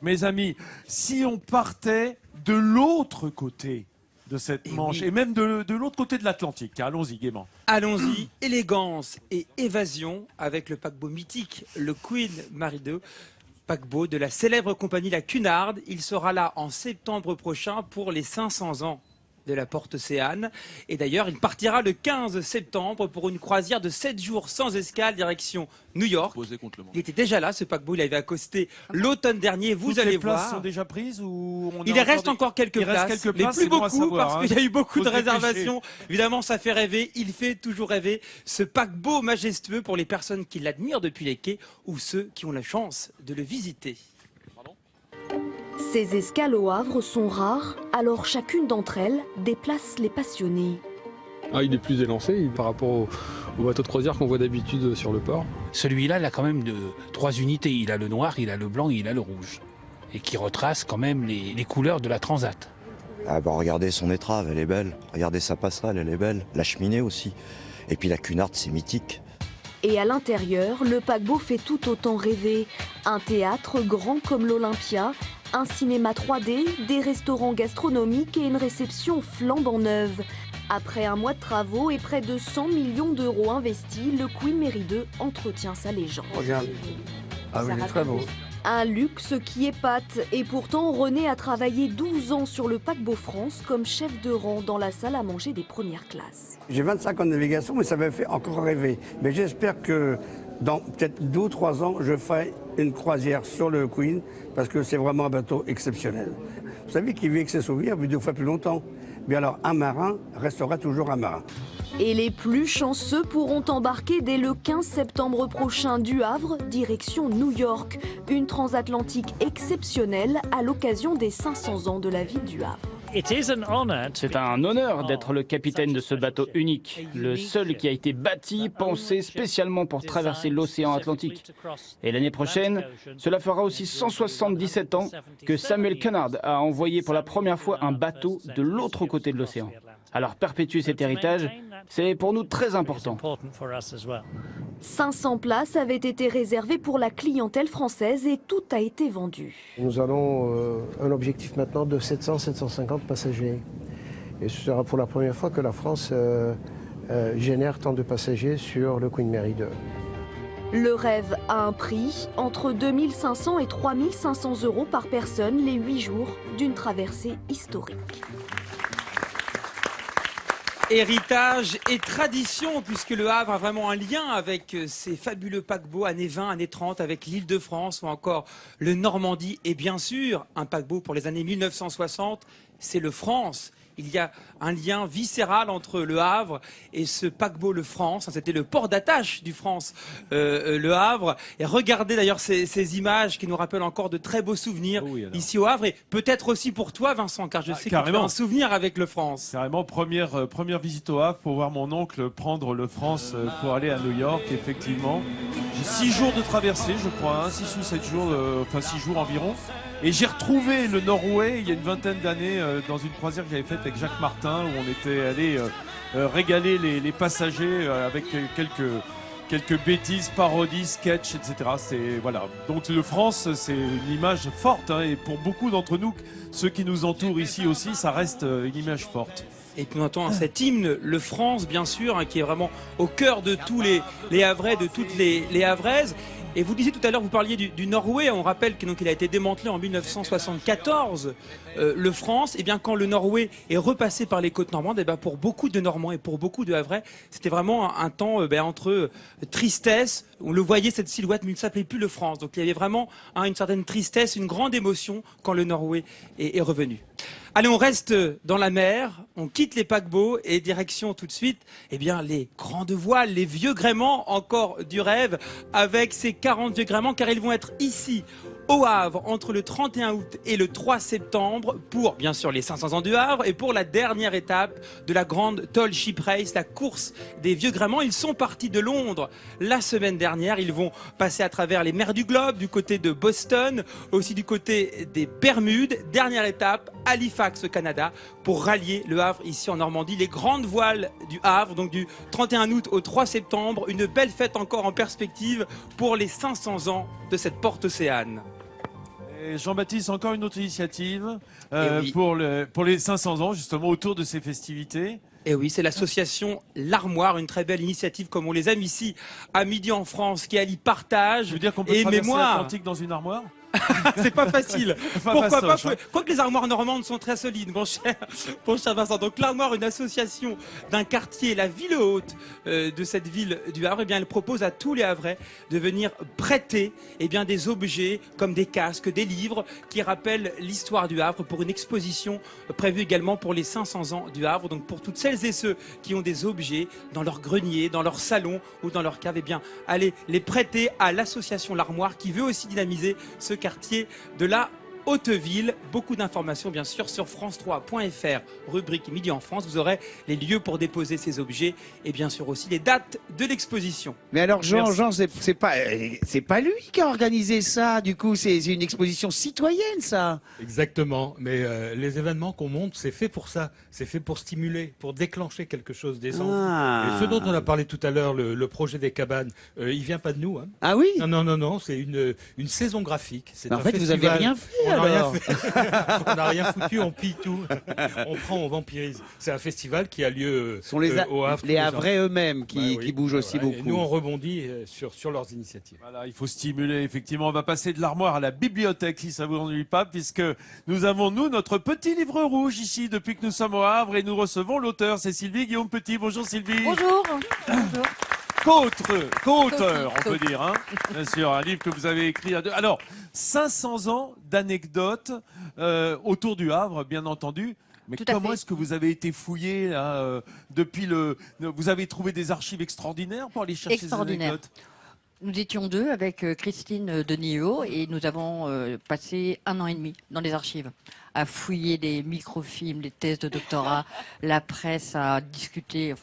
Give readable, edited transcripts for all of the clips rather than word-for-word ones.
mes amis, si on partait de l'autre côté de cette Manche, et même de l'autre côté de l'Atlantique. Allons-y gaiement. Allons-y, élégance et évasion avec le paquebot mythique, le Queen Mary II, paquebot de la célèbre compagnie La Cunard. Il sera là en septembre prochain pour les 500 ans de la Porte Océane. Et d'ailleurs, il partira le 15 septembre pour une croisière de 7 jours sans escale, direction New York. Il était déjà là, ce paquebot, il avait accosté l'automne dernier, vous allez voir. Les places sont déjà prises ou il reste encore quelques places, mais plus beaucoup, parce qu'il y a eu beaucoup de réservations. Évidemment, ça fait rêver, il fait toujours rêver. Ce paquebot majestueux pour les personnes qui l'admirent depuis les quais ou ceux qui ont la chance de le visiter. Ces escales au Havre sont rares, alors chacune d'entre elles déplace les passionnés. Il est plus élancé par rapport au bateau de croisière qu'on voit d'habitude sur le port. Celui-là, il a quand même 3 unités. Il a le noir, il a le blanc et il a le rouge. Et qui retrace quand même les couleurs de la Transat. Regardez son étrave, elle est belle. Regardez sa passerelle, elle est belle. La cheminée aussi. Et puis la Cunard, c'est mythique. Et à l'intérieur, le paquebot fait tout autant rêver. Un théâtre grand comme l'Olympia, un cinéma 3D, des restaurants gastronomiques et une réception flambant neuve. Après un mois de travaux et près de 100 millions d'euros investis, le Queen Mary II entretient sa légende. Regarde. Oui, il est très beau. Un luxe qui épate, et pourtant René a travaillé 12 ans sur le paquebot France comme chef de rang dans la salle à manger des premières classes. J'ai 25 ans de navigation, mais ça m'a fait encore rêver. Mais j'espère que dans peut-être 2 ou 3 ans, je ferai une croisière sur le Queen, parce que c'est vraiment un bateau exceptionnel. Vous savez qu'il vit avec ses souvenirs, vit 2 fois plus longtemps. Mais alors, un marin restera toujours un marin. Et les plus chanceux pourront embarquer dès le 15 septembre prochain du Havre, direction New York. Une transatlantique exceptionnelle à l'occasion des 500 ans de la ville du Havre. C'est un honneur d'être le capitaine de ce bateau unique, le seul qui a été bâti, pensé spécialement pour traverser l'océan Atlantique. Et l'année prochaine, cela fera aussi 177 ans que Samuel Cunard a envoyé pour la première fois un bateau de l'autre côté de l'océan. Alors perpétuer cet héritage, c'est pour nous très important. 500 places avaient été réservées pour la clientèle française et tout a été vendu. Nous allons un objectif maintenant de 700-750 passagers. Et ce sera pour la première fois que la France génère tant de passagers sur le Queen Mary II. Le rêve a un prix, entre 2500 et 3500 euros par personne les 8 jours d'une traversée historique. Héritage et tradition, puisque le Havre a vraiment un lien avec ces fabuleux paquebots années 20, années 30, avec l'Île-de-France ou encore le Normandie. Et bien sûr, un paquebot pour les années 1960, c'est le France. Il y a un lien viscéral entre le Havre et ce paquebot le France. C'était le port d'attache du France, le Havre. Et regardez d'ailleurs ces images qui nous rappellent encore de très beaux souvenirs ici au Havre. Et peut-être aussi pour toi, Vincent, car je sais que tu as un souvenir avec le France. Carrément, première visite au Havre pour voir mon oncle prendre le France pour aller à New York, effectivement. J'ai 6 jours de traversée, je crois, 6 ou 7 jours, enfin 6 jours environ. Et j'ai retrouvé le Norway il y a une vingtaine d'années dans une croisière que j'avais faite avec Jacques Martin, où on était allé régaler les passagers avec quelques bêtises, parodies, sketchs, etc. Voilà. Donc le France, c'est une image forte, et pour beaucoup d'entre nous, ceux qui nous entourent ici aussi, ça reste une image forte. Et puis on entend cet hymne, le France, bien sûr, qui est vraiment au cœur de tous les Havrais, de toutes les Havraises. Et vous disiez tout à l'heure, vous parliez du Norway, on rappelle qu'il a été démantelé en 1974, le France. Et bien quand le Norway est repassé par les côtes normandes, et bien pour beaucoup de Normands et pour beaucoup de Havrais, c'était vraiment un temps entre tristesse, on le voyait cette silhouette, mais il ne s'appelait plus le France. Donc il y avait vraiment une certaine tristesse, une grande émotion quand le Norway est revenu. Allez, on reste dans la mer, on quitte les paquebots et direction tout de suite, les grandes voiles, les vieux gréements, encore du rêve, avec ces 40 vieux gréements, car ils vont être ici, au Havre, entre le 31 août et le 3 septembre, pour, bien sûr, les 500 ans du Havre, et pour la dernière étape de la grande Tall Ship Race, la course des vieux gréements. Ils sont partis de Londres la semaine dernière, ils vont passer à travers les mers du globe, du côté de Boston, aussi du côté des Bermudes. Dernière étape, Halifax, au Canada, pour rallier le Havre ici en Normandie. Les grandes voiles du Havre, donc du 31 août au 3 septembre, une belle fête encore en perspective pour les 500 ans de cette porte océane. Et Jean-Baptiste, encore une autre initiative oui. pour les 500 ans, justement, autour de ces festivités. Et oui, c'est l'association L'Armoire, une très belle initiative comme on les aime ici à Midi en France, qui allie partage Je veux dire qu'on peut et traverser mémoire. l'Atlantique dans une armoire. C'est pas facile. Pas Pourquoi pas fastoche, hein. Quoique les armoires normandes sont très solides, mon cher Vincent. Donc l'Armoire, une association d'un quartier, la ville haute de cette ville du Havre, eh bien, elle propose à tous les Havrais de venir prêter des objets comme des casques, des livres qui rappellent l'histoire du Havre pour une exposition prévue également pour les 500 ans du Havre. Donc pour toutes celles et ceux qui ont des objets dans leur grenier, dans leur salon ou dans leur cave, allez les prêter à l'association L'Armoire qui veut aussi dynamiser ce quartier de la Hauteville. Beaucoup d'informations bien sûr sur france3.fr, rubrique Midi en France. Vous aurez les lieux pour déposer ces objets et bien sûr aussi les dates de l'exposition. Mais alors Jean, c'est pas lui qui a organisé ça, du coup c'est une exposition citoyenne ça. Exactement, mais les événements qu'on monte, c'est fait pour ça, c'est fait pour stimuler, pour déclencher quelque chose des envies. Et ce dont on a parlé tout à l'heure, le projet des cabanes, il vient pas de nous. Hein. Ah oui? Non, c'est une saison graphique. En fait, vous avez rien fait. On n'a rien foutu, on pille tout. On prend, on vampirise. C'est un festival qui a lieu au Havre. Les Havrais eux-mêmes qui bougent aussi beaucoup. Et nous, on rebondit sur leurs initiatives. Voilà, il faut stimuler, effectivement. On va passer de l'armoire à la bibliothèque, si ça vous ennuie pas, puisque nous avons, nous, notre petit livre rouge ici, depuis que nous sommes au Havre, et nous recevons l'auteur, c'est Sylvie Guillaume-Petit. Bonjour Sylvie. Bonjour. Co-auteur, on peut dire, hein. Bien sûr, un livre que vous avez écrit à deux. Alors, 500 ans d'anecdotes autour du Havre, bien entendu. Mais comment est-ce que vous avez été fouillé là, depuis vous avez trouvé des archives extraordinaires pour aller chercher ces anecdotes? Nous étions deux avec Christine Denillot et nous avons passé 1 an et demi dans les archives à fouiller les microfilms, les thèses de doctorat, la presse, à discuter.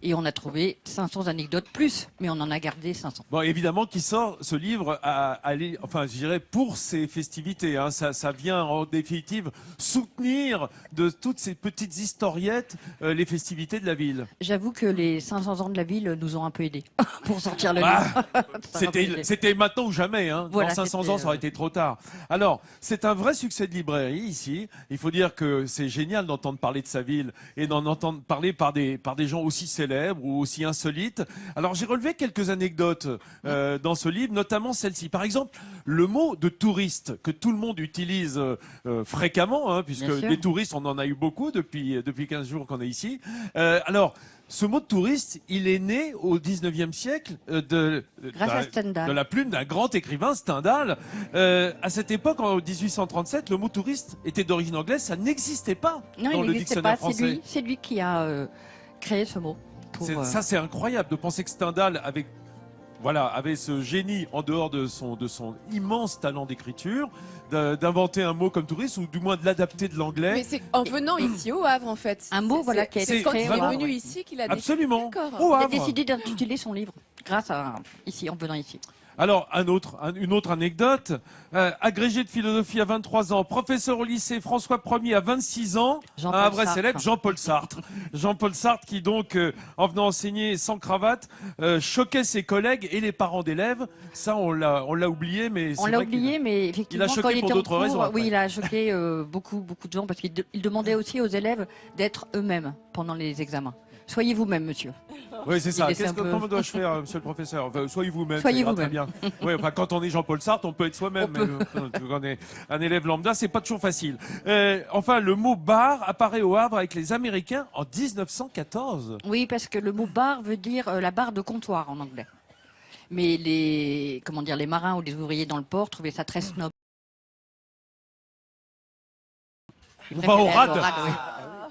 Et on a trouvé 500 anecdotes plus, mais on en a gardé 500. Bon, évidemment, qui sort ce livre je dirais pour ces festivités. Hein, ça vient en définitive soutenir de toutes ces petites historiettes les festivités de la ville. J'avoue que les 500 ans de la ville nous ont un peu aidés pour sortir le livre. C'était maintenant ou jamais. Hein. Voilà, dans 500 ans, ça aurait été trop tard. Alors, c'est un vrai succès de librairie ici. Il faut dire que c'est génial d'entendre parler de sa ville et d'en entendre parler par des gens aussi célèbres ou aussi insolites. Alors, j'ai relevé quelques anecdotes dans ce livre, notamment celle-ci. Par exemple, le mot de touriste que tout le monde utilise fréquemment, hein, puisque des touristes, on en a eu beaucoup depuis 15 jours qu'on est ici. Alors, ce mot de touriste, il est né au 19e siècle de la plume d'un grand écrivain, Stendhal. À cette époque, en 1837, le mot touriste était d'origine anglaise, ça n'existait pas dans le dictionnaire français. C'est lui qui a créé ce mot. Ça, c'est incroyable de penser que Stendhal avait ce génie en dehors de son immense talent d'écriture, d'inventer un mot comme touriste, ou du moins de l'adapter de l'anglais. Mais c'est en venant ici au Havre, en fait. Un mot, voilà, qui a été créé. C'est quand il est venu oui. ici qu'il a Absolument. Il a décidé d'intituler son livre grâce à en venant ici. Alors, une autre anecdote. Agrégé de philosophie à 23 ans, professeur au lycée François Ier à 26 ans, un vrai célèbre, Jean-Paul Sartre. Jean-Paul Sartre qui donc, en venant enseigner sans cravate, choquait ses collègues et les parents d'élèves. Ça, on l'a oublié, mais on l'a oublié, mais effectivement, il a choqué pour d'autres raisons. Oui, il a choqué beaucoup de gens parce qu'il demandait aussi aux élèves d'être eux-mêmes pendant les examens. Soyez vous-même, monsieur. Oui, c'est ça. Comment dois-je faire, monsieur le professeur? Soyez vous-même. Soyez vous-même. Bien. Oui, quand on est Jean-Paul Sartre, on peut être soi-même. Quand on est un élève lambda, c'est pas toujours facile. Le mot bar apparaît au Havre avec les Américains en 1914. Oui, parce que le mot bar veut dire la barre de comptoir en anglais. Mais les marins ou les ouvriers dans le port trouvaient ça très snob. On va au rad.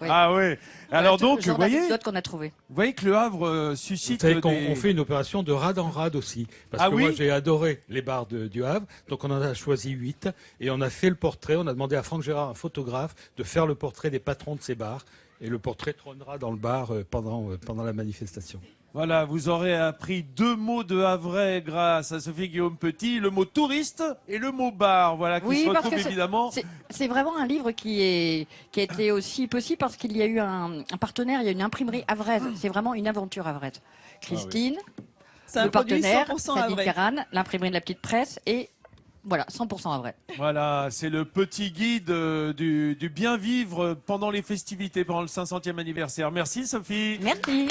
Oui. Ah oui. Alors donc, vous voyez que le Havre suscite. Vous savez qu'on fait une opération de rad en rad aussi. Parce que moi, j'ai adoré les bars du Havre. Donc, on en a choisi 8. Et on a fait le portrait. On a demandé à Franck Gérard, un photographe, de faire le portrait des patrons de ces bars. Et le portrait trônera dans le bar pendant la manifestation. Voilà, vous aurez appris 2 mots de Havrais grâce à Sophie Guillaume-Petit, le mot touriste et le mot bar, voilà, qui se retrouvent évidemment. C'est vraiment un livre qui a été aussi possible parce qu'il y a eu un partenaire, il y a une imprimerie havraise. C'est vraiment une aventure havraise. Christine, le partenaire, Sabine Caran, l'imprimerie de la Petite Presse et Voilà, 100% Havrais. Voilà, c'est le petit guide du bien vivre pendant les festivités, pendant le 500e anniversaire. Merci Sophie. Merci.